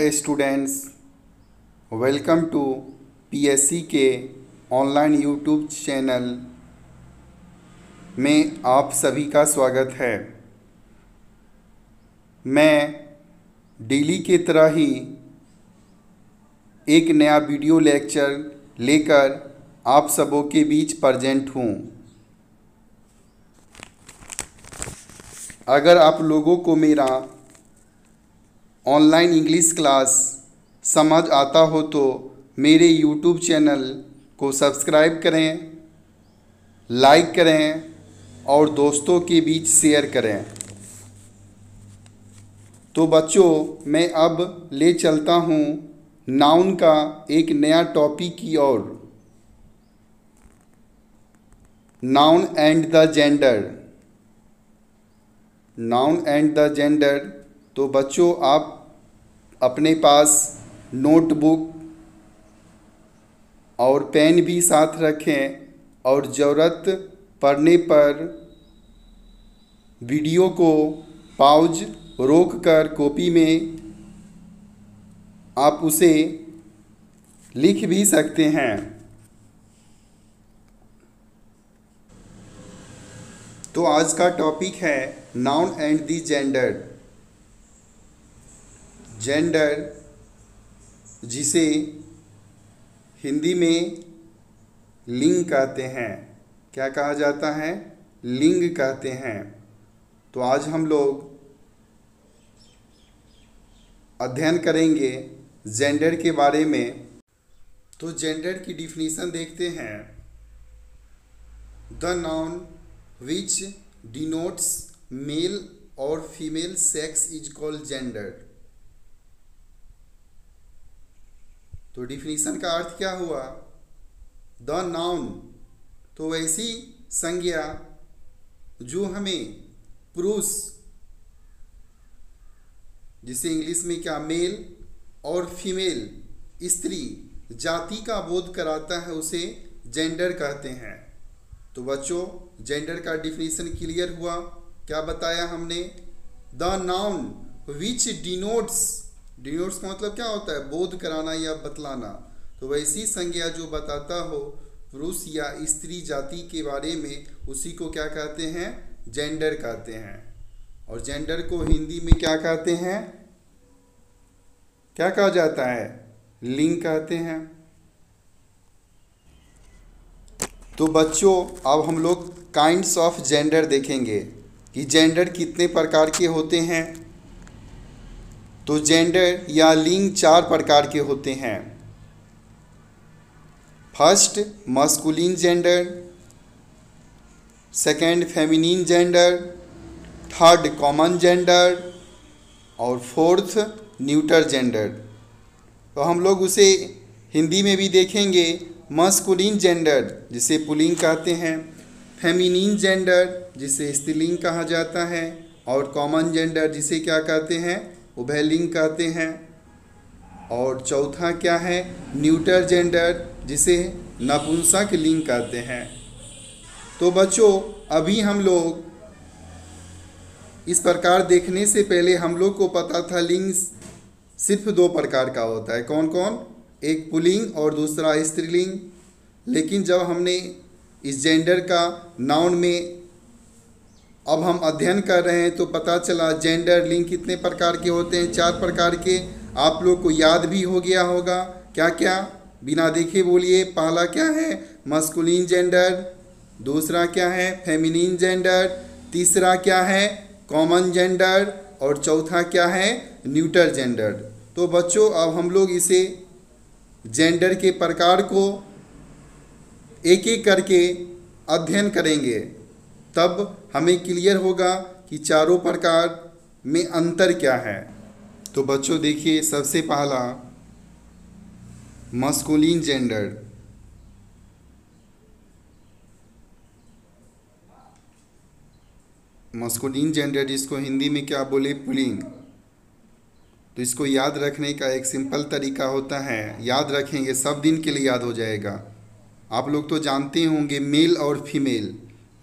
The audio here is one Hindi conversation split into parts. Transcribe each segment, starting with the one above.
Hi students, welcome to PSC के ऑनलाइन यूट्यूब चैनल में आप सभी का स्वागत है। मैं डेली की तरह ही एक नया वीडियो लेक्चर लेकर आप सबों के बीच प्रेजेंट हूँ। अगर आप लोगों को मेरा ऑनलाइन इंग्लिश क्लास समझ आता हो तो मेरे यूट्यूब चैनल को सब्सक्राइब करें, लाइक करें और दोस्तों के बीच शेयर करें। तो बच्चों, मैं अब ले चलता हूँ नाउन का एक नया टॉपिक की ओर। Noun and the gender. Noun and the gender. तो बच्चों, आप अपने पास नोटबुक और पेन भी साथ रखें और ज़रूरत पड़ने पर वीडियो को पॉज रोक कर कॉपी में आप उसे लिख भी सकते हैं। तो आज का टॉपिक है noun and the gender. Gender, जिसे हिंदी में लिंग कहते हैं। क्या कहा जाता है? लिंग कहते हैं। तो आज हम लोग अध्ययन करेंगे जेंडर के बारे में। तो जेंडर की डिफिनीशन देखते हैं। The noun which denotes male और female sex is called gender. तो डिफिनीशन का अर्थ क्या हुआ? द नाउन, तो वैसी संज्ञा जो हमें पुरुष, जिसे इंग्लिश में क्या मेल और फीमेल स्त्री जाति का बोध कराता है, उसे जेंडर कहते हैं। तो बच्चों, जेंडर का डिफिनीशन क्लियर हुआ। क्या बताया हमने? The noun which denotes, denotes का मतलब क्या होता है? बोध कराना या बतलाना। तो वैसी संज्ञा जो बताता हो पुरुष या स्त्री जाति के बारे में, उसी को क्या कहते हैं? जेंडर कहते हैं। और जेंडर को हिंदी में क्या कहते हैं? क्या कहा जाता है? लिंग कहते हैं। तो बच्चों, अब हम लोग काइंड्स ऑफ जेंडर देखेंगे कि जेंडर कितने प्रकार के होते हैं। तो जेंडर या लिंग 4 प्रकार के होते हैं। First, masculine gender. Second, feminine gender. Third, common gender. और फोर्थ, न्यूटर जेंडर। तो हम लोग उसे हिंदी में भी देखेंगे। मस्कुलिन जेंडर, जिसे पुल्लिंग कहते हैं। फेमिनिन जेंडर, जिसे स्त्रीलिंग कहा जाता है। और कॉमन जेंडर, जिसे क्या कहते हैं? उभयलिंग कहते हैं। और चौथा क्या है? न्यूटर जेंडर, जिसे नपुंसक लिंग कहते हैं। तो बच्चों, अभी हम लोग इस प्रकार देखने से पहले हम लोग को पता था लिंग सिर्फ 2 प्रकार का होता है। कौन कौन? एक पुल्लिंग और दूसरा स्त्रीलिंग। लेकिन जब हमने इस जेंडर का नाउन में अब हम अध्ययन कर रहे हैं तो पता चला जेंडर लिंग कितने प्रकार के होते हैं? 4 प्रकार के। आप लोग को याद भी हो गया होगा। क्या क्या? बिना देखे बोलिए। पहला क्या है? Masculine gender. दूसरा क्या है? Feminine gender. तीसरा क्या है? Common gender. और चौथा क्या है? Neuter gender. तो बच्चों, अब हम लोग इसे जेंडर के प्रकार को एक एक करके अध्ययन करेंगे, तब हमें क्लियर होगा कि चारों प्रकार में अंतर क्या है। तो बच्चों देखिए, सबसे पहला मस्कुलिन जेंडर। मस्कुलिन जेंडर, जिसको हिंदी में क्या बोले? पुल्लिंग। तो इसको याद रखने का एक सिंपल तरीका होता है। याद रखेंगे, सब दिन के लिए याद हो जाएगा। आप लोग तो जानते होंगे मेल और फीमेल।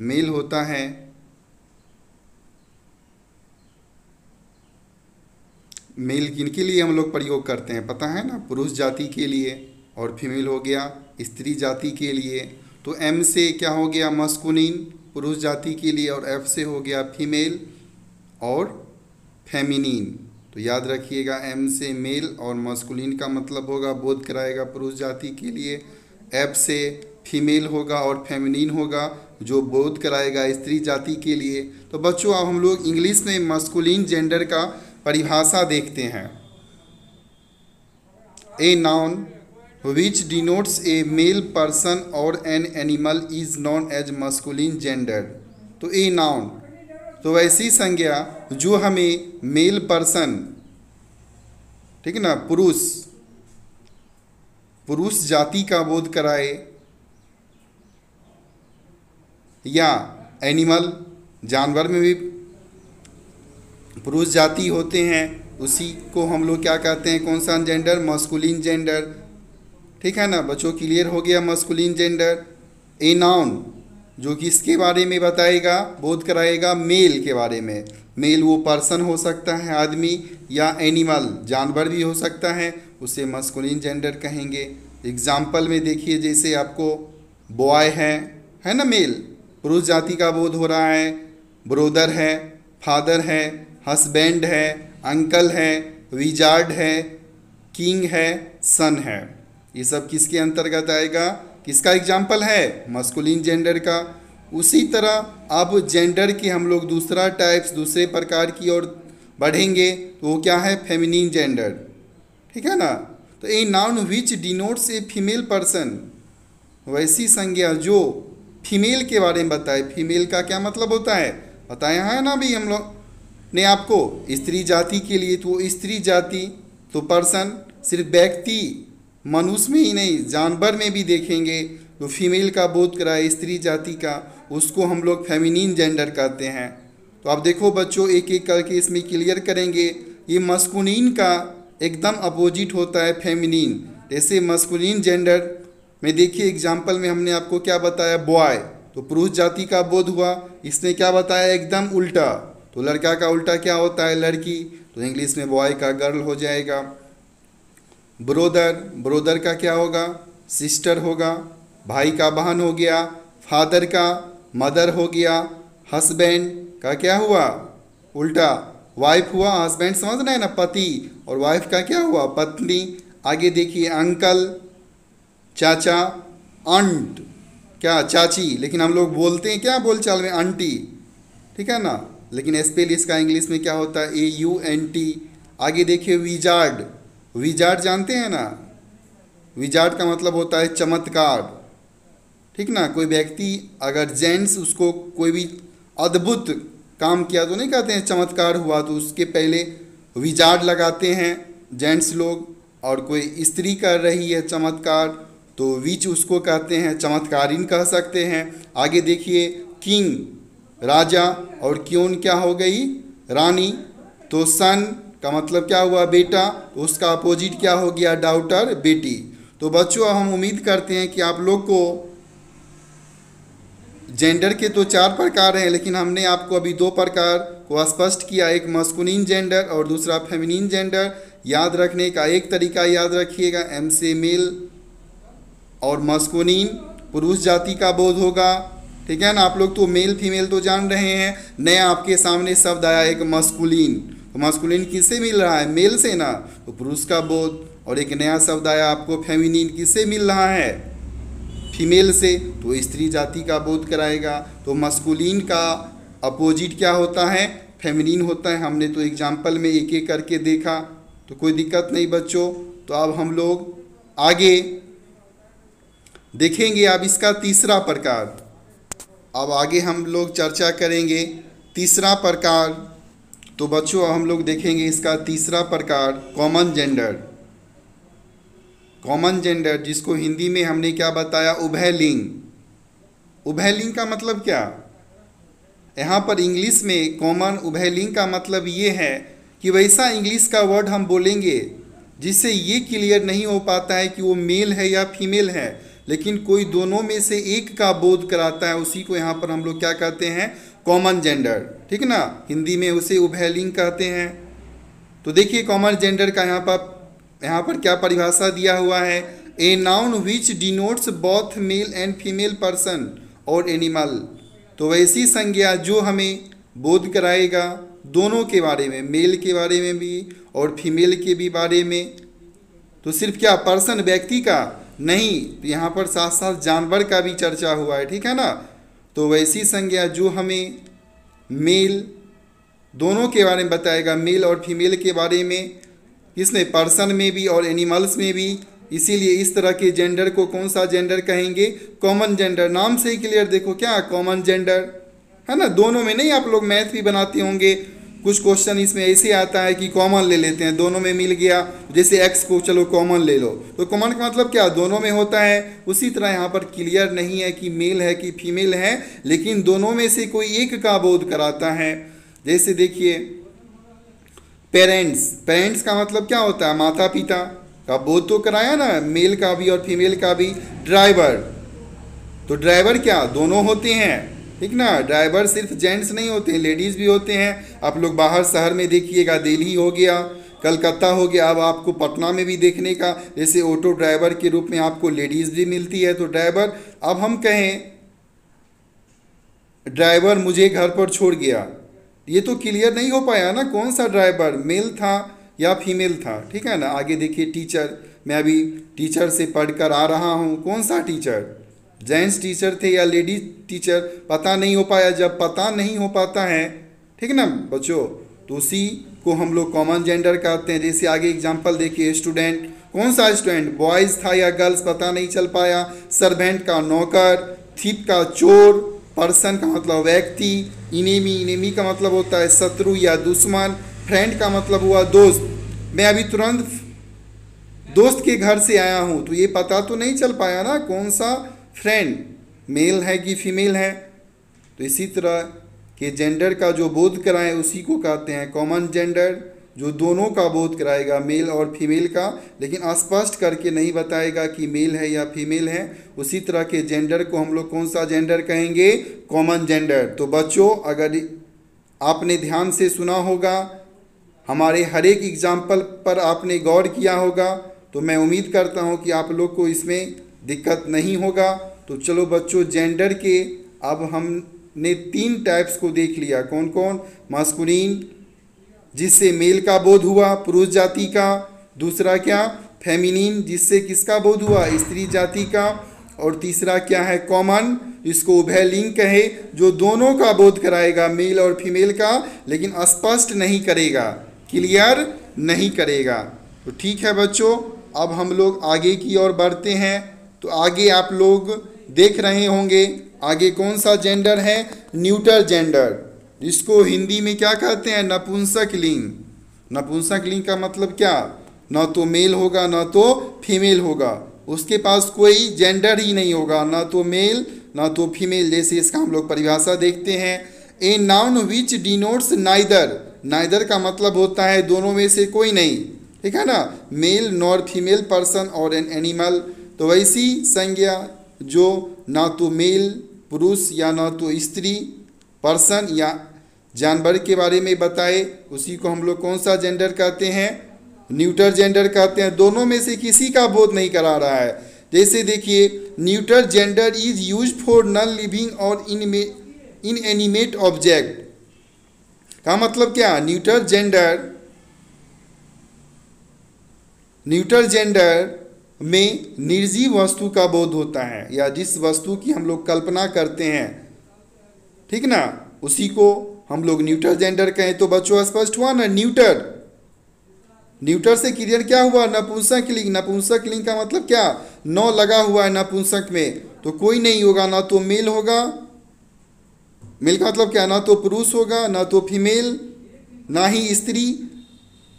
मेल होता है मेल किनके लिए हम लोग प्रयोग करते हैं पता है ना, पुरुष जाति के लिए, और फीमेल हो गया स्त्री जाति के लिए। तो एम से क्या हो गया मस्कुलिन पुरुष जाति के लिए, और एफ से हो गया फीमेल और फेमिनिन। तो याद रखिएगा एम से मेल और मस्कुलिन का मतलब होगा बोध कराएगा पुरुष जाति के लिए, एफ से फीमेल होगा और फेमिनिन होगा जो बोध कराएगा स्त्री जाति के लिए। तो बच्चों अब हम लोग इंग्लिश में मस्कुलिन जेंडर का परिभाषा देखते हैं। A noun which denotes a male person or an animal is known as masculine gender। तो ए नाउन तो वैसी संज्ञा जो हमें मेल पर्सन, ठीक है ना, पुरुष जाति का बोध कराए, या एनिमल जानवर में भी पुरुष जाति होते हैं, उसी को हम लोग क्या कहते हैं, कौन सा जेंडर, मस्कुलिन जेंडर। ठीक है ना बच्चों, क्लियर हो गया मस्कुलिन जेंडर। ए नाउन जो कि इसके बारे में बताएगा बोध कराएगा मेल के बारे में। मेल वो पर्सन हो सकता है आदमी, या एनिमल जानवर भी हो सकता है, उसे मस्कुलिन जेंडर कहेंगे। एग्जाम्पल में देखिए जैसे आपको बॉय है ना मेल, पुरुष जाति का बोध हो रहा है, ब्रोदर है, फादर है, हस्बैंड है, अंकल है, विजार्ड है, किंग है, सन है। ये सब किसके अंतर्गत आएगा, किसका एग्जाम्पल है, मस्कुलिन जेंडर का। उसी तरह अब जेंडर के हम लोग दूसरा टाइप्स, दूसरे प्रकार की ओर बढ़ेंगे तो वो क्या है, फेमिनिन जेंडर। ठीक है ना। तो a noun which denotes a female person, वैसी संज्ञा जो फीमेल के बारे में बताए। फीमेल का क्या मतलब होता है बताया है ना भी हम लोग ने आपको। स्त्री जाति के लिए तो स्त्री जाति, तो पर्सन सिर्फ व्यक्ति मनुष्य में ही नहीं जानवर में भी देखेंगे तो फीमेल का बोध कराए स्त्री जाति का, उसको हम लोग फेमिनिन जेंडर कहते हैं। तो आप देखो बच्चों एक एक करके इसमें क्लियर करेंगे। ये मस्कुलिन का एकदम अपोजिट होता है फेमिनिन। जैसे मस्कुलिन जेंडर में देखिए एग्जाम्पल में हमने आपको क्या बताया, बॉय तो पुरुष जाति का बोध हुआ, इसने क्या बताया एकदम उल्टा। तो लड़का का उल्टा क्या होता है, लड़की, तो इंग्लिश में बॉय का गर्ल हो जाएगा। ब्रोदर का क्या होगा, सिस्टर होगा, भाई का बहन हो गया, फादर का मदर हो गया, हस्बैंड का क्या हुआ उल्टा, वाइफ हुआ, हस्बैंड समझ रहे हैं ना पति, और वाइफ का क्या हुआ पत्नी। आगे देखिए अंकल, चाचा, आंट क्या चाची, लेकिन हम लोग बोलते हैं क्या बोलचाल में आंटी, ठीक है ना, लेकिन स्पेल इसका इंग्लिश में क्या होता है, AUNT। आगे देखिए विजार्ड, विजार्ड जानते हैं ना, विजार्ड का मतलब होता है चमत्कार। ठीक ना, कोई व्यक्ति अगर जेंट्स उसको कोई भी अद्भुत काम किया तो नहीं कहते हैं चमत्कार हुआ, तो उसके पहले विजार्ड लगाते हैं जेंट्स लोग। और कोई स्त्री कर रही है चमत्कार तो विच उसको कहते हैं चमत्कारिन कह सकते हैं। आगे देखिए किंग राजा, और क्यों क्या हो गई रानी, तो सन का मतलब क्या हुआ बेटा, तो उसका अपोजिट क्या हो गया डॉटर बेटी। तो बच्चों हम उम्मीद करते हैं कि आप लोग को जेंडर के तो 4 प्रकार हैं, लेकिन हमने आपको अभी 2 प्रकार को स्पष्ट किया, एक मस्कुलिन जेंडर और दूसरा फेमिनिन जेंडर। याद रखने का एक तरीका याद रखिएगा, एम से मेल और मस्कुलिन पुरुष जाति का बोध होगा। ठीक है ना, आप लोग तो मेल फीमेल तो जान रहे हैं, नया आपके सामने शब्द आया एक मस्कुलिन। तो मस्कुलिन किससे मिल रहा है, मेल से ना, तो पुरुष का बोध। और एक नया शब्द आया आपको फेमिनिन, किससे मिल रहा है, फीमेल से, तो स्त्री जाति का बोध कराएगा। तो मस्कुलिन का अपोजिट क्या होता है, फेमिनिन होता है। हमने तो एग्जाम्पल में एक एक करके देखा, तो कोई दिक्कत नहीं बच्चों। तो अब हम लोग आगे देखेंगे अब इसका तीसरा प्रकार। अब आगे हम लोग चर्चा करेंगे तीसरा प्रकार। तो बच्चों हम लोग देखेंगे इसका तीसरा प्रकार, कॉमन जेंडर। कॉमन जेंडर जिसको हिंदी में हमने क्या बताया, उभयलिंग। उभयलिंग का मतलब क्या, यहाँ पर इंग्लिश में कॉमन उभयलिंग का मतलब ये है कि वैसा इंग्लिश का वर्ड हम बोलेंगे जिससे ये क्लियर नहीं हो पाता है कि वो मेल है या फीमेल है, लेकिन कोई दोनों में से एक का बोध कराता है, उसी को यहाँ पर हम लोग क्या कहते हैं, कॉमन जेंडर। ठीक ना, हिंदी में उसे उभयलिंग कहते हैं। तो देखिए कॉमन जेंडर का यहाँ पर क्या परिभाषा दिया हुआ है, a noun which denotes both male and female person और एनिमल। तो वैसी संज्ञा जो हमें बोध कराएगा दोनों के बारे में, मेल के बारे में भी और फीमेल के भी बारे में। तो सिर्फ क्या पर्सन व्यक्ति का नहीं, तो यहाँ पर साथ साथ जानवर का भी चर्चा हुआ है, ठीक है ना। तो वैसी संज्ञा जो हमें मेल दोनों के बारे में बताएगा, मेल और फीमेल के बारे में, किसमें, पर्सन में भी और एनिमल्स में भी। इसीलिए इस तरह के जेंडर को कौन सा जेंडर कहेंगे, कॉमन जेंडर। नाम से ही क्लियर देखो क्या कॉमन जेंडर है ना। दोनों में नहीं, आप लोग मैथ भी बनाते होंगे, कुछ क्वेश्चन इसमें ऐसे आता है कि कॉमन ले लेते हैं, दोनों में मिल गया, जैसे एक्स को चलो कॉमन ले लो, तो कॉमन का मतलब क्या, दोनों में होता है। उसी तरह यहाँ पर क्लियर नहीं है कि मेल है कि फीमेल है, लेकिन दोनों में से कोई एक का बोध कराता है। जैसे देखिए पेरेंट्स, पेरेंट्स का मतलब क्या होता है, माता पिता का बोध तो कराया ना, मेल का भी और फीमेल का भी। ड्राइवर, तो ड्राइवर क्या दोनों होते हैं, ठीक ना। ड्राइवर सिर्फ जेंट्स नहीं होते हैं, लेडीज़ भी होते हैं। आप लोग बाहर शहर में देखिएगा, दिल्ली हो गया, कलकत्ता हो गया, अब आपको पटना में भी देखने का, जैसे ऑटो ड्राइवर के रूप में आपको लेडीज़ भी मिलती है। तो ड्राइवर, अब हम कहें ड्राइवर मुझे घर पर छोड़ गया, ये तो क्लियर नहीं हो पाया ना कौन सा ड्राइवर, मेल था या फीमेल था, ठीक है ना। आगे देखिए टीचर, मैं अभी टीचर से पढ़कर आ रहा हूँ, कौन सा टीचर, जेंट्स टीचर थे या लेडीज टीचर, पता नहीं हो पाया। जब पता नहीं हो पाता है, ठीक ना बच्चों, तो उसी को हम लोग कॉमन जेंडर कहते हैं। जैसे आगे एग्जांपल देखिए, स्टूडेंट, कौन सा स्टूडेंट, बॉयज़ था या गर्ल्स पता नहीं चल पाया। सर्वेंट का नौकर, थीप का चोर, पर्सन का मतलब व्यक्ति, इनेमी, इनेमी का मतलब होता है शत्रु या दुश्मन, फ्रेंड का मतलब हुआ दोस्त। मैं अभी तुरंत दोस्त के घर से आया हूँ, तो ये पता तो नहीं चल पाया ना कौन सा फ्रेंड मेल है कि फीमेल है। तो इसी तरह के जेंडर का जो बोध कराए उसी को कहते हैं कॉमन जेंडर, जो दोनों का बोध कराएगा, मेल और फीमेल का, लेकिन स्पष्ट करके नहीं बताएगा कि मेल है या फीमेल है। उसी तरह के जेंडर को हम लोग कौन सा जेंडर कहेंगे, कॉमन जेंडर। तो बच्चों, अगर आपने ध्यान से सुना होगा, हमारे हर एक एग्जाम्पल पर आपने गौर किया होगा, तो मैं उम्मीद करता हूँ कि आप लोग को इसमें दिक्कत नहीं होगा। तो चलो बच्चों, जेंडर के अब हमने 3 टाइप्स को देख लिया, कौन कौन, मास्कुलिन जिससे मेल का बोध हुआ, पुरुष जाति का। दूसरा क्या, फेमिनिन जिससे किसका बोध हुआ, स्त्री जाति का। और तीसरा क्या है, कॉमन, इसको उभयलिंग कहे, जो दोनों का बोध कराएगा, मेल और फीमेल का, लेकिन स्पष्ट नहीं करेगा, क्लियर नहीं करेगा। तो ठीक है बच्चों, अब हम लोग आगे की ओर बढ़ते हैं। तो आगे आप लोग देख रहे होंगे, आगे कौन सा जेंडर है, न्यूटर जेंडर, जिसको हिंदी में क्या कहते हैं, नपुंसक लिंग। नपुंसक लिंग का मतलब क्या, ना तो मेल होगा ना तो फीमेल होगा, उसके पास कोई जेंडर ही नहीं होगा, ना तो मेल ना तो फीमेल। जैसे इसका हम लोग परिभाषा देखते हैं, a noun which denotes neither, neither का मतलब होता है दोनों में से कोई नहीं, ठीक है ना, मेल नॉर फीमेल पर्सन और एन एनिमल। तो वैसी संज्ञा जो ना तो मेल पुरुष या ना तो स्त्री पर्सन या जानवर के बारे में बताए, उसी को हम लोग कौन सा जेंडर कहते हैं, न्यूटर जेंडर कहते हैं। दोनों में से किसी का बोध नहीं करा रहा है। जैसे देखिए, neuter gender is use for non living और इनएनिमेट ऑब्जेक्ट का मतलब क्या, न्यूटर जेंडर में निर्जीव वस्तु का बोध होता है, या जिस वस्तु की हम लोग कल्पना करते हैं, ठीक ना, उसी को हम लोग न्यूटर जेंडर कहें। तो बच्चों स्पष्ट हुआ ना, न्यूटर से क्लियर क्या हुआ, नपुंसक लिंग। नपुंसक लिंग का मतलब क्या, नौ लगा हुआ है नपुंसक में, तो कोई नहीं होगा, ना तो मेल होगा, मेल का मतलब क्या, ना तो पुरुष होगा ना तो फीमेल, ना ही स्त्री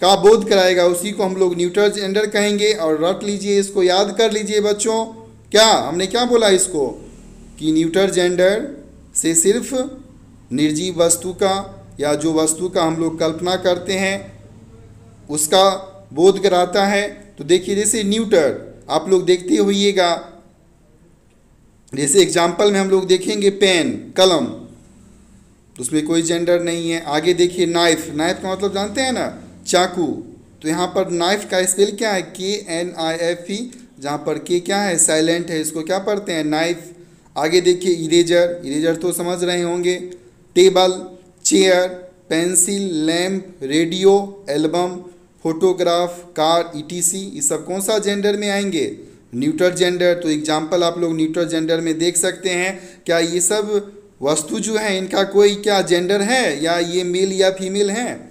का बोध कराएगा, उसी को हम लोग न्यूटर जेंडर कहेंगे। और रट लीजिए, इसको याद कर लीजिए बच्चों, क्या हमने क्या बोला इसको, कि न्यूटर जेंडर से सिर्फ निर्जीव वस्तु का या जो वस्तु का हम लोग कल्पना करते हैं उसका बोध कराता है। तो देखिए, जैसे न्यूटर आप लोग देखते होइएगा, जैसे एग्जाम्पल में हम लोग देखेंगे पेन, कलम, तो उसमें कोई जेंडर नहीं है। आगे देखिए नाइफ, नाइफ का मतलब जानते हैं ना, चाकू। तो यहाँ पर नाइफ का स्पेल क्या है, KNIFE, जहाँ पर के क्या है, साइलेंट है, इसको क्या पढ़ते हैं, नाइफ। आगे देखिए इरेजर, इरेजर तो समझ रहे होंगे। Table, chair, pencil, lamp, radio, album, photograph, car, ETC, ये सब कौन सा जेंडर में आएंगे, न्यूटर जेंडर। तो एग्जाम्पल आप लोग न्यूटर जेंडर में देख सकते हैं। क्या ये सब वस्तु जो है इनका कोई क्या जेंडर है, या ये मेल या फीमेल है,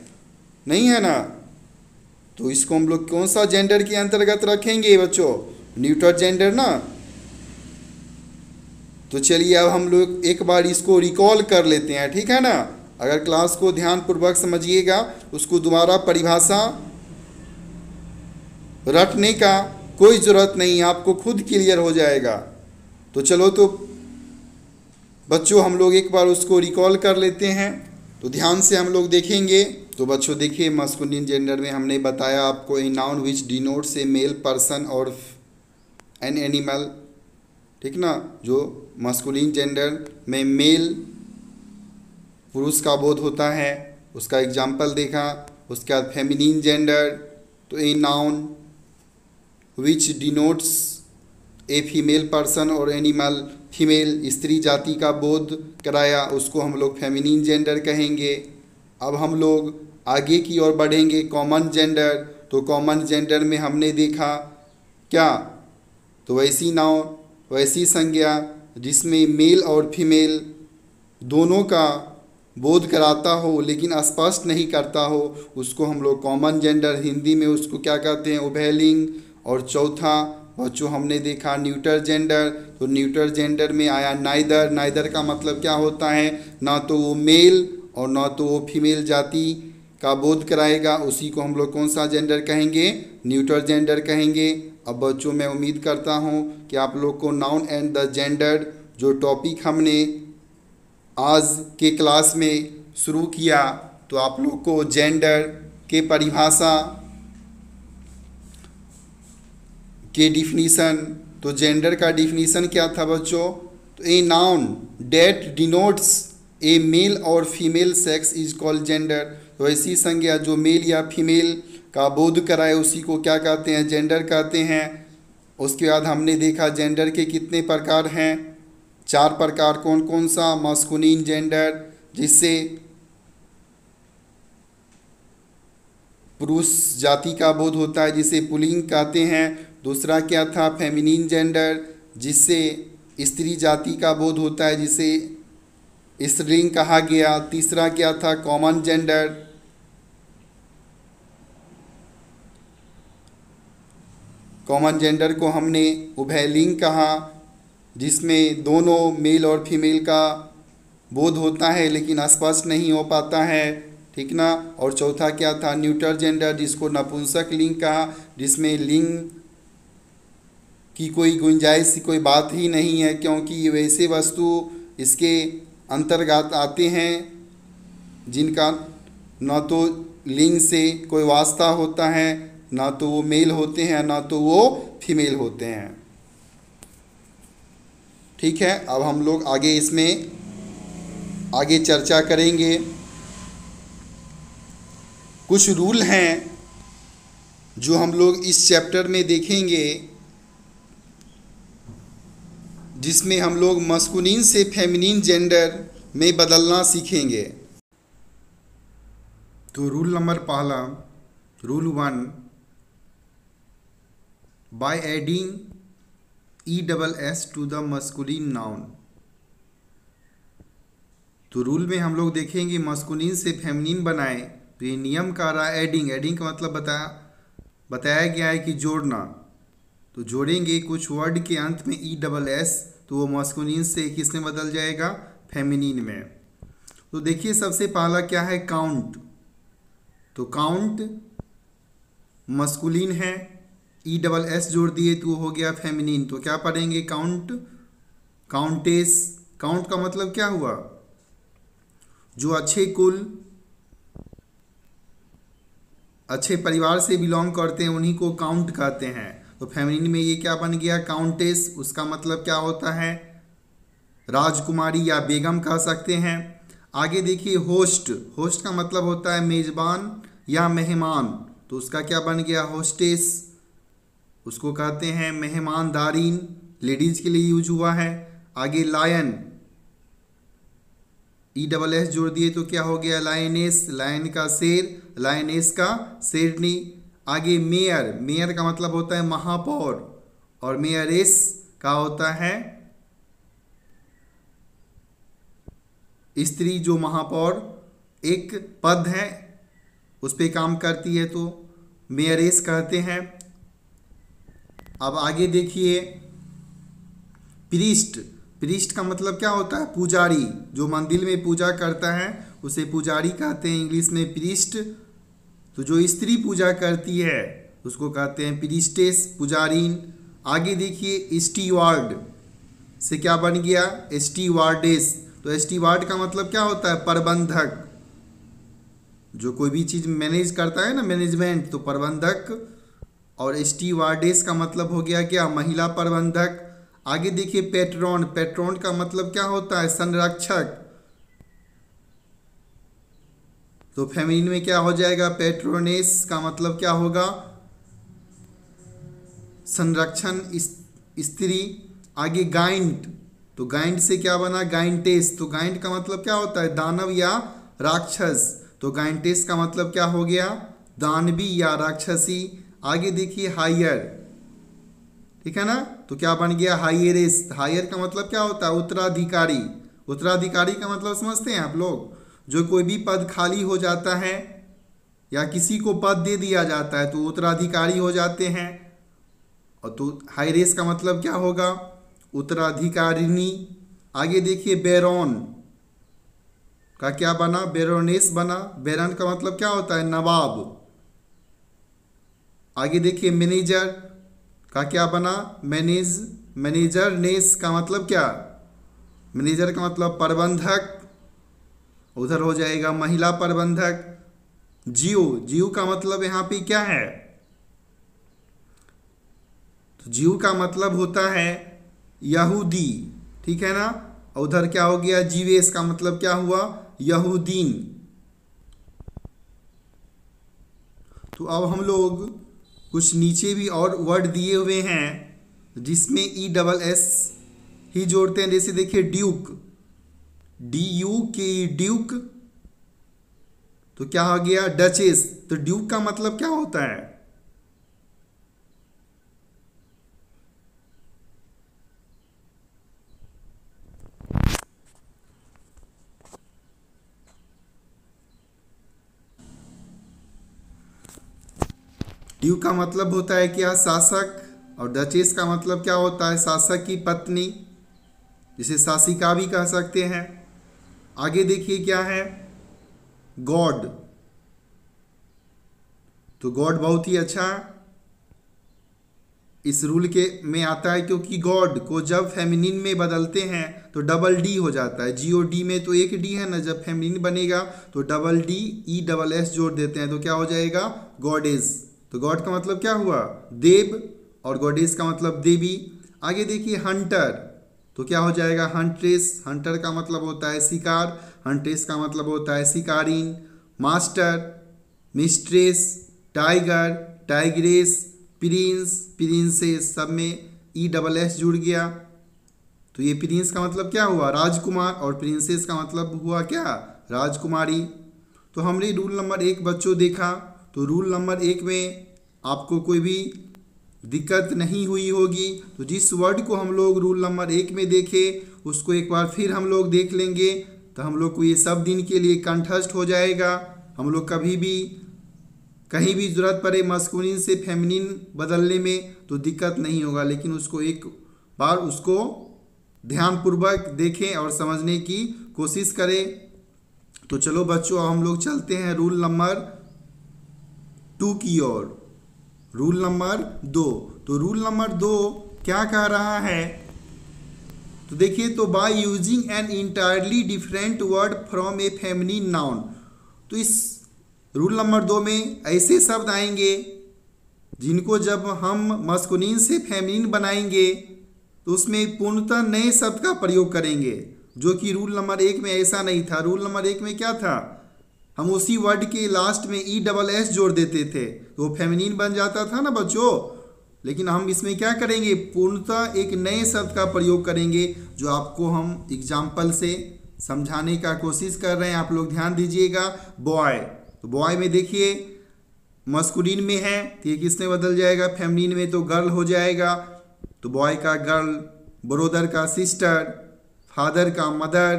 नहीं है ना। तो इसको हम लोग कौन सा जेंडर के अंतर्गत रखेंगे बच्चों, न्यूटर जेंडर ना। तो चलिए अब हम लोग एक बार इसको रिकॉल कर लेते हैं, ठीक है ना। अगर क्लास को ध्यानपूर्वक समझिएगा, उसको दोबारा परिभाषा रटने का कोई ज़रूरत नहीं, आपको खुद क्लियर हो जाएगा। तो चलो तो बच्चों हम लोग एक बार उसको रिकॉल कर लेते हैं। तो ध्यान से हम लोग देखेंगे। तो बच्चों देखिए, मस्कुलिन जेंडर में हमने बताया आपको a noun which denotes a male person और एन एनिमल, ठीक ना। जो मस्कुलिन जेंडर में मेल पुरुष का बोध होता है, उसका एग्जाम्पल देखा। उसके बाद फेमिनिन जेंडर, तो a noun which denotes a female person और एनिमल, फीमेल स्त्री जाति का बोध कराया, उसको हम लोग फेमिनिन जेंडर कहेंगे। अब हम लोग आगे की ओर बढ़ेंगे, कॉमन जेंडर। तो कॉमन जेंडर में हमने देखा क्या, तो वैसी नाउन, वैसी संज्ञा जिसमें मेल और फीमेल दोनों का बोध कराता हो लेकिन स्पष्ट नहीं करता हो, उसको हम लोग कॉमन जेंडर, हिंदी में उसको क्या कहते हैं, उभयलिंग। और चौथा बच्चों हमने देखा न्यूटर जेंडर। तो न्यूटर जेंडर में आया नाइदर। नाइदर का मतलब क्या होता है, ना तो वो मेल और ना तो वो फीमेल जाति का बोध कराएगा, उसी को हम लोग कौन सा जेंडर कहेंगे, न्यूटर जेंडर कहेंगे। अब बच्चों मैं उम्मीद करता हूँ कि आप लोग को नाउन एंड द जेंडर जो टॉपिक हमने आज के क्लास में शुरू किया, तो आप लोग को जेंडर के परिभाषा के डिफिनीसन, तो जेंडर का डिफिनीसन क्या था बच्चों, तो a noun that denotes a male और female sex is called gender. तो ऐसी संज्ञा जो मेल या फीमेल का बोध कराए उसी को क्या कहते हैं, जेंडर कहते हैं। उसके बाद हमने देखा जेंडर के कितने प्रकार हैं, 4 प्रकार। कौन कौन सा, मस्कुलिन जेंडर जिससे पुरुष जाति का बोध होता है, जिसे पुल्लिंग कहते हैं। दूसरा क्या था, फेमिनिन जेंडर जिससे स्त्री जाति का बोध होता है, जिसे स्त्रीलिंग कहा गया। तीसरा क्या था, कॉमन जेंडर। कॉमन जेंडर को हमने उभयलिंग कहा, जिसमें दोनों मेल और फीमेल का बोध होता है लेकिन स्पष्ट नहीं हो पाता है, ठीक ना। और चौथा क्या था, न्यूटर जेंडर, जिसको नपुंसक लिंग कहा, जिसमें लिंग की कोई गुंजाइश की कोई बात ही नहीं है, क्योंकि ये वैसे वस्तु इसके अंतर्गत आते हैं जिनका न तो लिंग से कोई वास्ता होता है, ना तो वो मेल होते हैं, ना तो वो फीमेल होते हैं, ठीक है। अब हम लोग आगे इसमें आगे चर्चा करेंगे। कुछ रूल हैं जो हम लोग इस चैप्टर में देखेंगे, जिसमें हम लोग मस्कुलिन से फेमिनिन जेंडर में बदलना सीखेंगे। तो रूल नंबर पहला, rule 1, by adding ESS to the masculine noun. तो रूल में हम लोग देखेंगे मस्कुलिन से फेमिनिन बनाए, तो ये नियम का रहा एडिंग। एडिंग का मतलब बताया गया है कि जोड़ना। तो जोड़ेंगे कुछ वर्ड के अंत में ESS, तो वो मस्कुलिन से किस में बदल जाएगा, फेमिनिन में। तो देखिए सबसे पहला क्या है, काउंट। तो काउंट मस्कुलिन है, ESS जोड़ दिए तो हो गया फेमिनिन। तो क्या पढ़ेंगे, काउंट, काउंटेस। काउंट का मतलब क्या हुआ, जो अच्छे कुल, अच्छे परिवार से बिलोंग करते हैं उन्हीं को काउंट कहते हैं। तो फेमिनिन में ये क्या बन गया, काउंटेस। उसका मतलब क्या होता है, राजकुमारी या बेगम कह सकते हैं। आगे देखिए होस्ट। होस्ट का मतलब होता है मेजबान या मेहमान, तो उसका क्या बन गया? होस्टेस। उसको कहते हैं मेहमानदारीन, लेडीज के लिए यूज हुआ है। आगे लायन, ESS जोड़ दिए तो क्या हो गया? लायनेस, लायन का शेर, लायनेस का शेरनी। आगे मेयर, मेयर का मतलब होता है महापौर, और मेयरेस का होता है स्त्री, जो महापौर एक पद है उस पे काम करती है, तो मेयरेस कहते हैं। अब आगे देखिए प्रीस्ट, प्रीस्ट का मतलब क्या होता है? पुजारी, जो मंदिर में पूजा करता है उसे पुजारी कहते हैं इंग्लिश में प्रीस्ट। तो जो स्त्री पूजा करती है उसको कहते हैं प्रीस्टेस, पुजारीन। आगे देखिए स्टीवार्ड से क्या बन गया? स्टीवार्डेस। तो स्टीवार्ड का मतलब क्या होता है? प्रबंधक, जो कोई भी चीज़ मैनेज करता है ना, मैनेजमेंट, तो प्रबंधक। और स्टीवार्डेस का मतलब हो गया क्या? महिला प्रबंधक। आगे देखिए पेट्रॉन, पेट्रॉन का मतलब क्या होता है? संरक्षक। तो फेमिनिन में क्या हो जाएगा? पेट्रोनेस का मतलब क्या होगा? संरक्षण, स्त्री। आगे गाइंट, तो गाइंट से क्या बना? गाइंटेस। तो गाइंट का मतलब क्या होता है? दानव या राक्षस। तो गाइंटेस का मतलब क्या हो गया? दानवी या राक्षसी। आगे देखिए हायर, ठीक है ना, तो क्या बन गया? हायरेस। हायर का मतलब क्या होता है? उत्तराधिकारी। उत्तराधिकारी का मतलब समझते हैं आप लोग? जो कोई भी पद खाली हो जाता है या किसी को पद दे दिया जाता है तो उत्तराधिकारी हो जाते हैं। और तो हायरेस का मतलब क्या होगा? उत्तराधिकारिणी। आगे देखिए बैरॉन का क्या बना? बैरोनेस बना। बैरन का मतलब क्या होता है? नवाब। आगे देखिए मैनेजर का क्या बना? मैनेजर नेस का मतलब क्या? मैनेजर का मतलब प्रबंधक, उधर हो जाएगा महिला प्रबंधक। जियो, जियो का मतलब यहाँ पे क्या है? तो जियो का मतलब होता है यहूदी, ठीक है ना। उधर क्या हो गया? जीवेश का मतलब क्या हुआ? यहूदीन। तो अब हम लोग कुछ नीचे भी और वर्ड दिए हुए हैं जिसमें ESS ही जोड़ते हैं। जैसे देखिए ड्यूक, DUK, ड्यूक। तो क्या हो गया? डचेस। तो ड्यूक का मतलब क्या होता है? ड्यूक का मतलब होता है क्या? शासक। और डचेस का मतलब क्या होता है? शासक की पत्नी, जिसे शासिका भी कह सकते हैं। आगे देखिए क्या है? गॉड। तो गॉड बहुत ही अच्छा इस रूल के में आता है, क्योंकि गॉड को जब फेमिनिन में बदलते हैं तो डबल डी हो जाता है। GOD में तो एक डी है ना, जब फेमिनिन बनेगा तो डबल डी ESS जोड़ देते हैं तो क्या हो जाएगा? गॉडेस। तो गॉड का मतलब क्या हुआ? देव, और गॉडेस का मतलब देवी। आगे देखिए हंटर, तो क्या हो जाएगा? हंट्रेस। हंटर का मतलब होता है शिकार, हंट्रेस का मतलब होता है शिकारीन। Master, mistress, tiger, tigress, prince, princess, सब में ESS जुड़ गया। तो ये प्रिंस का मतलब क्या हुआ? राजकुमार, और प्रिंसेस का मतलब हुआ क्या? राजकुमारी। तो हमने रूल नंबर 1 बच्चों देखा। तो रूल नंबर 1 में आपको कोई भी दिक्कत नहीं हुई होगी। तो जिस वर्ड को हम लोग रूल नंबर 1 में देखे उसको एक बार फिर हम लोग देख लेंगे, तो हम लोग को ये सब दिन के लिए कंठस्थ हो जाएगा। हम लोग कभी भी कहीं भी ज़रूरत पड़े मस्कुलिन से फेमिनिन बदलने में तो दिक्कत नहीं होगा, लेकिन उसको एक बार उसको ध्यानपूर्वक देखें और समझने की कोशिश करें। तो चलो बच्चों, हम लोग चलते हैं रूल नंबर 2 की ओर। Rule number 2। तो रूल नंबर 2 क्या कह रहा है? तो देखिए, तो by using an entirely different word from a feminine noun. तो इस रूल नंबर 2 में ऐसे शब्द आएंगे जिनको जब हम मस्कुलिन से फेमिनिन बनाएंगे तो उसमें पूर्णतः नए शब्द का प्रयोग करेंगे, जो कि रूल नंबर 1 में ऐसा नहीं था। रूल नंबर 1 में क्या था? हम उसी वर्ड के लास्ट में ESS जोड़ देते थे तो वो फेमिनिन बन जाता था ना बच्चों। लेकिन हम इसमें क्या करेंगे, पूर्णतः एक नए शब्द का प्रयोग करेंगे जो आपको हम एग्जाम्पल से समझाने का कोशिश कर रहे हैं। आप लोग ध्यान दीजिएगा। बॉय, तो बॉय में देखिए मस्कुलिन में है तो ये किसमें बदल जाएगा, फेमिनिन में, तो गर्ल हो जाएगा। तो बॉय का गर्ल, ब्रोदर का सिस्टर, फादर का मदर,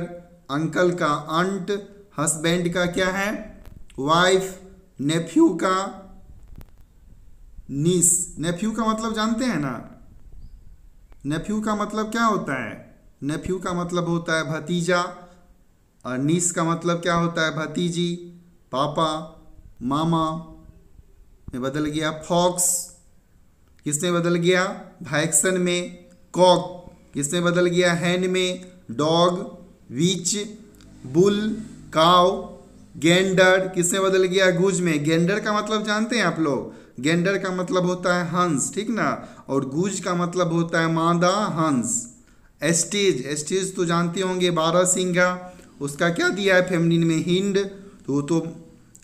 अंकल का अंट, हस्बैंड का क्या है, वाइफ, नेफ्यू का नीस। नेफ्यू का मतलब जानते हैं ना, नेफ्यू का मतलब क्या होता है, नेफ्यू का मतलब होता है भतीजा, और नीस का मतलब क्या होता है, भतीजी। पापा, मामा में बदल गया फॉक्स, किसमें बदल गया, वैक्सन में। कॉक किसमें बदल गया, हैन में। डॉग, विच, बुल, काव। गेंडर किसमें बदल गया, गुज में। गेंडर का मतलब जानते हैं आप लोग, गेंडर का मतलब होता है हंस, ठीक ना, और गुज का मतलब होता है मादा हंस। एस्टेज, एस्टेज तो जानते होंगे, बारहसिंगा, उसका क्या दिया है फेमिनिन में, हिंड, तो वो तो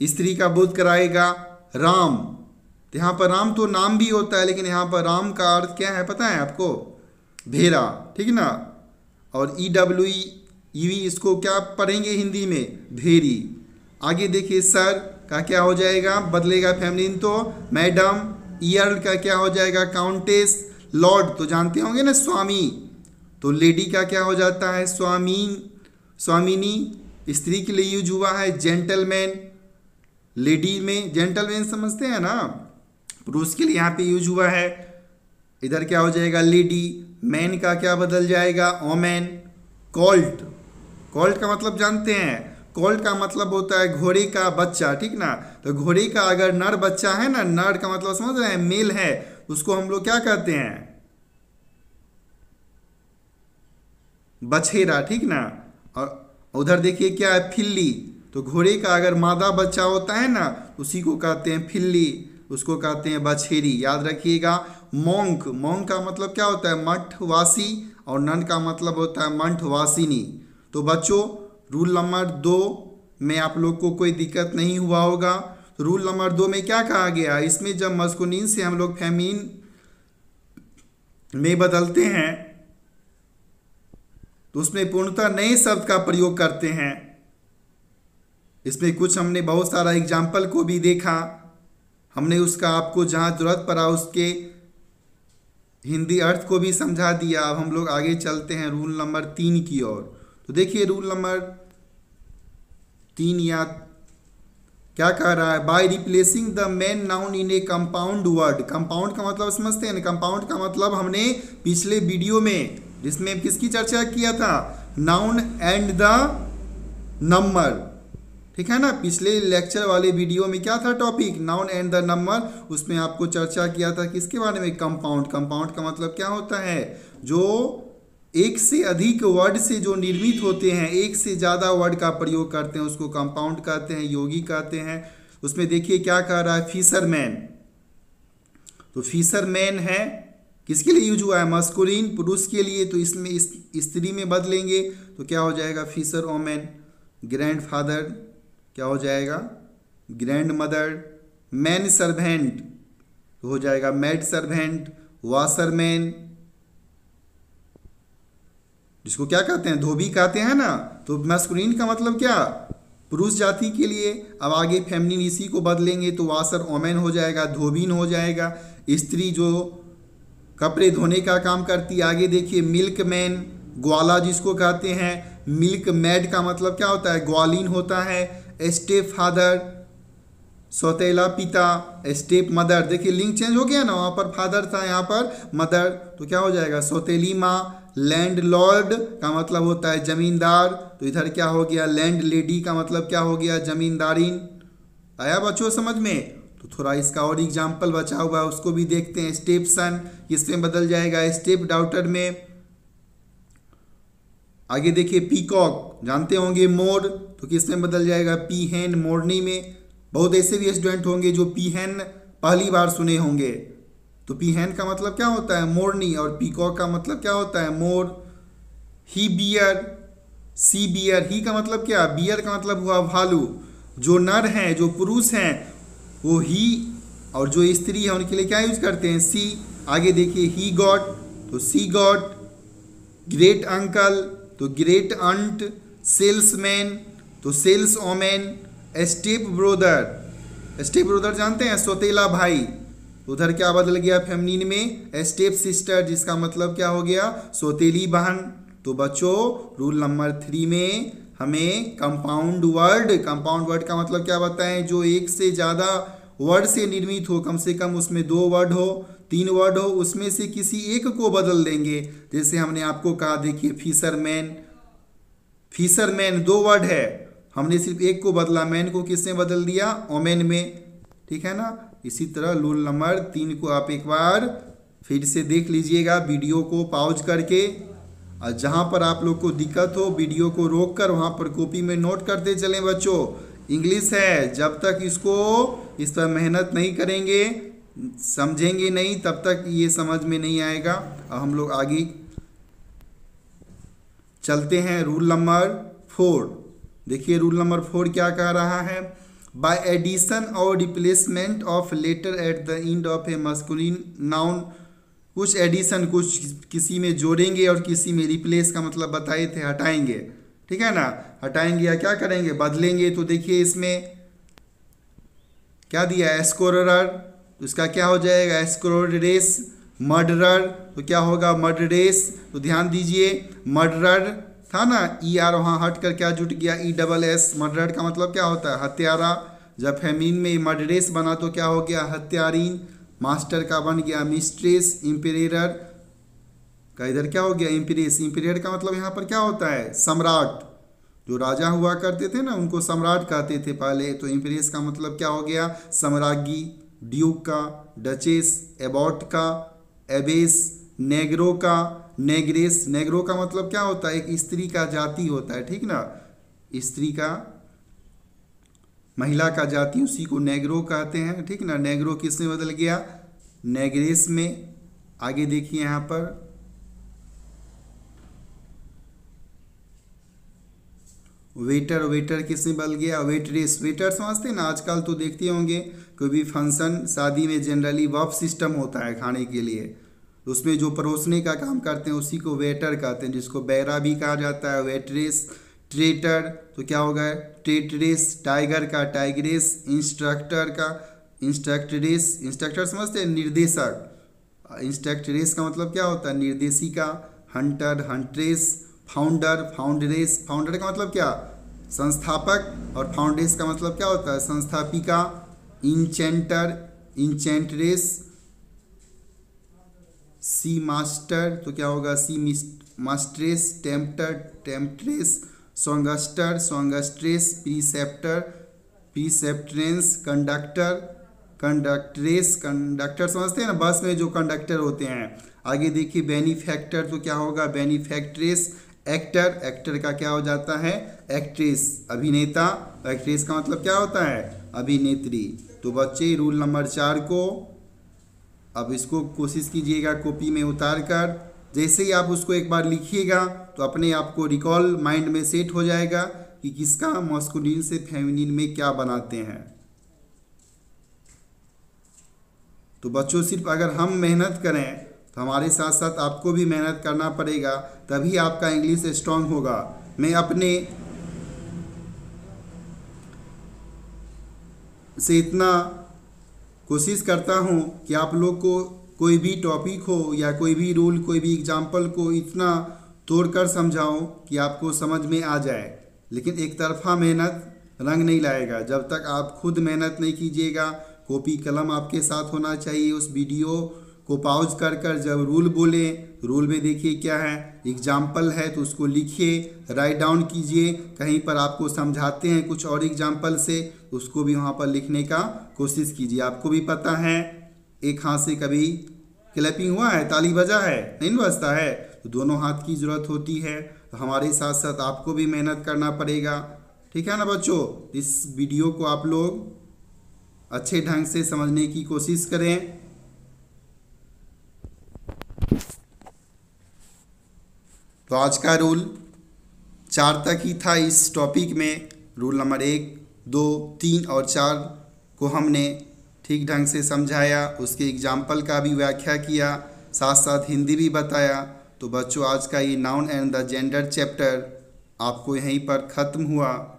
स्त्री का बोध कराएगा। राम, तो यहाँ पर राम तो नाम भी होता है, लेकिन यहाँ पर राम का अर्थ क्या है पता है आपको, भेड़ा, ठीक ना। और EWE इसको क्या पढ़ेंगे हिंदी में, भेरी। आगे देखिए सर का क्या हो जाएगा, बदलेगा फेमिनिन तो मैडम। ईयर्ल का क्या हो जाएगा, काउंटेस। लॉर्ड तो जानते होंगे ना, स्वामी, तो लेडी का क्या हो जाता है, स्वामी, स्वामिनी। स्त्री के लिए यूज हुआ है जेंटलमैन। लेडी में जेंटलमैन समझते हैं ना, पुरुष के लिए यहाँ पे यूज हुआ है। इधर क्या हो जाएगा, लेडी। मैन का क्या बदल जाएगा, ओमेन। कॉल्ट, कॉल्ट का मतलब जानते हैं, कॉल्ट का मतलब होता है घोड़े का बच्चा, ठीक ना। तो घोड़े का अगर नर बच्चा है ना, नर का मतलब समझ रहे हैं, मेल है, उसको हम लोग क्या कहते हैं, बछेरा, ठीक ना। और उधर देखिए क्या है, फिल्ली, तो घोड़े का अगर मादा बच्चा होता है ना, उसी को कहते हैं फिल्ली, उसको कहते हैं बछेरी, याद रखिएगा। मोंक, मोंक का मतलब क्या होता है, मठवासी, और नन का मतलब होता है मठवासिनी। तो बच्चों रूल नंबर 2 में आप लोग को कोई दिक्कत नहीं हुआ होगा। तो रूल नंबर 2 में क्या कहा गया, इसमें जब मस्कुलिन से हम लोग फेमिनिन में बदलते हैं तो उसमें पूर्णतः नए शब्द का प्रयोग करते हैं। इसमें कुछ हमने बहुत सारा एग्जाम्पल को भी देखा, हमने उसका आपको जहाँ जरूरत पड़ा उसके हिंदी अर्थ को भी समझा दिया। अब हम लोग आगे चलते हैं रूल नंबर 3 की ओर। तो देखिए रूल नंबर 3 या क्या कह रहा है, by replacing the main noun in A compound word. Compound का मतलब समझते हैं ना, कंपाउंड का मतलब हमने पिछले वीडियो में जिसमें किसकी चर्चा किया था, नाउन एंड द नंबर, ठीक है ना। पिछले लेक्चर वाले वीडियो में क्या था topic, noun and the number, उसमें आपको चर्चा किया था किसके बारे में, कंपाउंड। कंपाउंड का मतलब क्या होता है, जो एक से अधिक वर्ड से जो निर्मित होते हैं, एक से ज़्यादा वर्ड का प्रयोग करते हैं, उसको कंपाउंड कहते हैं, योगी कहते हैं। उसमें देखिए क्या कह रहा है, फिशरमैन, तो फिशरमैन है किसके लिए यूज हुआ है, मस्कुलिन, पुरुष के लिए, तो इसमें स्त्री में बदलेंगे तो क्या हो जाएगा, फिशर ओमेन। ग्रैंडफादर क्या हो जाएगा, ग्रैंड मदर। मैन सर्वेंट तो हो जाएगा मैड सर्वेंट। वाशरमैन जिसको क्या कहते हैं, धोबी कहते हैं ना, तो मस्कुलिन का मतलब क्या, पुरुष जाति के लिए। अब आगे फेमिनिन इसी को बदलेंगे तो वाशर ओमेन हो जाएगा, धोबीन हो जाएगा। स्त्री जो कपड़े धोने का काम करती है। आगे देखिए मिल्क मैन, ग्वाला जिसको कहते हैं। मिल्क मैड का मतलब क्या होता है, ग्वालिन होता है। स्टेप फादर सौतेला पिता। स्टेप मदर, देखिए लिंक चेंज हो गया ना, वहाँ पर फादर था, यहाँ पर मदर, तो क्या हो जाएगा, सौतेली माँ। लैंड लॉर्ड का मतलब होता है जमींदार, तो इधर क्या हो गया, लैंड लेडी का मतलब क्या हो गया, जमींदारीन। आया बच्चों समझ में। तो थोड़ा इसका और एग्जाम्पल बचा हुआ है उसको भी देखते हैं। स्टेप सन किसमें बदल जाएगा, स्टेप डॉटर में। आगे देखिए पीकॉक जानते होंगे, मोर, तो किसमें बदल जाएगा, पी हैन, मोरनी में। बहुत ऐसे भी स्टूडेंट होंगे जो पी हैन पहली बार सुने होंगे। तो पी हैन का मतलब क्या होता है, मोरनी, और पीकॉक का मतलब क्या होता है, मोर। ही बियर, सी बियर, ही का मतलब क्या, बियर का मतलब हुआ भालू। जो नर हैं, जो पुरुष हैं, वो ही, और जो स्त्री है उनके लिए क्या यूज करते हैं? सी। आगे देखिए, ही गॉट तो सी गॉट, ग्रेट अंकल तो ग्रेट अंट, सेल्समैन तो sales woman, step brother, step brother जानते हैं, सौतेला भाई, उधर क्या बदल गया फेमिनिन में? स्टेप सिस्टर, जिसका मतलब क्या हो गया? सौतेली बहन। तो बच्चों रूल नंबर 3 में हमें कंपाउंड वर्ड का मतलब क्या बताएं? जो एक से ज़्यादा वर्ड से निर्मित हो, कम से कम उसमें 2 वर्ड हो, 3 वर्ड हो, उसमें से किसी एक को बदल देंगे। जैसे हमने आपको कहा, देखिए फिशरमैन, फिशरमैन 2 वर्ड है, हमने सिर्फ एक को बदला, मैन को किसने बदल दिया? ओमेन में, ठीक है ना। इसी तरह रूल नंबर 3 को आप एक बार फिर से देख लीजिएगा वीडियो को पॉज करके, और जहाँ पर आप लोग को दिक्कत हो वीडियो को रोक कर वहाँ पर कॉपी में नोट करते चलें बच्चों। इंग्लिश है, जब तक इसको इस पर मेहनत नहीं करेंगे, समझेंगे नहीं, तब तक ये समझ में नहीं आएगा। अब हम लोग आगे चलते हैं। रूल नंबर 4, देखिए रूल नंबर 4 क्या कह रहा है? बाय एडिशन और replacement of letter at the end of a masculine noun, कुछ एडिशन, कुछ किसी में जोड़ेंगे और किसी में रिप्लेस का मतलब बताए थे, हटाएंगे, ठीक है ना। हटाएंगे या क्या करेंगे? बदलेंगे। तो देखिए इसमें क्या दिया है? स्कोरर, तो इसका क्या हो जाएगा? स्कोरेस। मर्डरर, तो क्या होगा? मर्डरेस। तो ध्यान दीजिए, मर्डरर था ना, ई आर वहाँ हट कर क्या जुट गया? E double S. मर्डरर का मतलब क्या होता है? हत्यारा। जब फेमिनिन में मर्डरेस बना तो क्या हो गया? हत्यारीन। मास्टर का बन गया मिस्ट्रेस। इम्पीरियर का इधर क्या हो गया? इम्पीरियस। इम्पीरियर का मतलब यहाँ पर क्या होता है? सम्राट। जो राजा हुआ करते थे ना, उनको सम्राट कहते थे पहले। तो इम्पीरियस का मतलब क्या हो गया? सम्राज्ञी। ड्यूक का, डचेस, एबॉट का, एबेस, नेग्रो का, नेग्रेस। नेग्रो का मतलब क्या होता है? एक स्त्री का जाति होता है, ठीक ना, स्त्री का, महिला का जाति, उसी को नेग्रो कहते हैं, ठीक ना। नेग्रो किस में बदल गया? नेग्रेस में। आगे देखिए यहाँ पर वेटर, वेटर किस में बदल गया? वेटरेस। वेटर समझते हैं ना, आजकल तो देखते होंगे कोई भी फंक्शन शादी में जनरली बफ सिस्टम होता है खाने के लिए, उसमें जो परोसने का काम करते हैं उसी को वेटर कहते हैं, जिसको बैरा भी कहा जाता है। वेटरेस। ट्रेटर, तो क्या होगा? ट्रेटरेस। टाइगर का टाइग्रेस। इंस्ट्रक्टर का इंस्ट्रक्टरेस। इंस्ट्रक्टर समझते हैं? निर्देशक। इंस्ट्रक्टरेस का मतलब क्या होता है? निर्देशिका। Hunter, huntress. फाउंडर, फाउंडरेस। फाउंडर का मतलब क्या? संस्थापक। और फाउंडेस का मतलब क्या होता है? संस्थापिका। इंचेंटर, इंचेंट्रेस। सी मास्टर, तो क्या होगा? सी मास्ट्रेस। टेम्पटर, टेम्पट्रेस। सॉन्गस्टर, सॉन्गस्ट्रेस। प्रीसेप्टर, प्रीसेप्ट्रेंस। कंडक्टर, कंडक्ट्रेस। कंडक्टर समझते हैं ना, बस में जो कंडक्टर होते हैं। आगे देखिए बेनिफैक्टर, तो क्या होगा? बेनिफैक्ट्रेस। एक्टर, एक्टर का क्या हो जाता है? एक्ट्रेस। अभिनेता, एक्ट्रेस का मतलब क्या होता है? अभिनेत्री। तो बच्चे रूल नंबर 4 को अब इसको कोशिश कीजिएगा कॉपी में उतार कर, जैसे ही आप उसको एक बार लिखिएगा तो अपने आप को रिकॉल माइंड में सेट हो जाएगा कि किसका मस्कुलिन से फेमिनिन में क्या बनाते हैं। तो बच्चों सिर्फ अगर हम मेहनत करें तो हमारे साथ साथ आपको भी मेहनत करना पड़ेगा, तभी आपका इंग्लिश स्ट्रांग होगा। मैं अपने से इतना कोशिश करता हूँ कि आप लोग को कोई भी टॉपिक हो या कोई भी रूल, कोई भी एग्जाम्पल को इतना तोड़कर समझाऊँ कि आपको समझ में आ जाए। लेकिन एक तरफा मेहनत रंग नहीं लाएगा। जब तक आप खुद मेहनत नहीं कीजिएगा, कॉपी कलम आपके साथ होना चाहिए। उस वीडियो को पॉज कर कर जब रूल बोले, रूल में देखिए क्या है, एग्जाम्पल है तो उसको लिखिए, राइट डाउन कीजिए। कहीं पर आपको समझाते हैं कुछ और एग्जाम्पल से, उसको भी वहाँ पर लिखने का कोशिश कीजिए। आपको भी पता है एक हाथ से कभी क्लैपिंग हुआ है, ताली बजा है, नहीं बजता है, तो दोनों हाथ की ज़रूरत होती है। तो हमारे साथ साथ आपको भी मेहनत करना पड़ेगा, ठीक है ना बच्चों। इस वीडियो को आप लोग अच्छे ढंग से समझने की कोशिश करें। तो आज का रूल 4 तक ही था इस टॉपिक में। रूल नंबर 1 2, 3 और 4 को हमने ठीक ढंग से समझाया, उसके एग्जाम्पल का भी व्याख्या किया, साथ साथ हिंदी भी बताया। तो बच्चों आज का ये noun and the gender chapter आपको यहीं पर ख़त्म हुआ।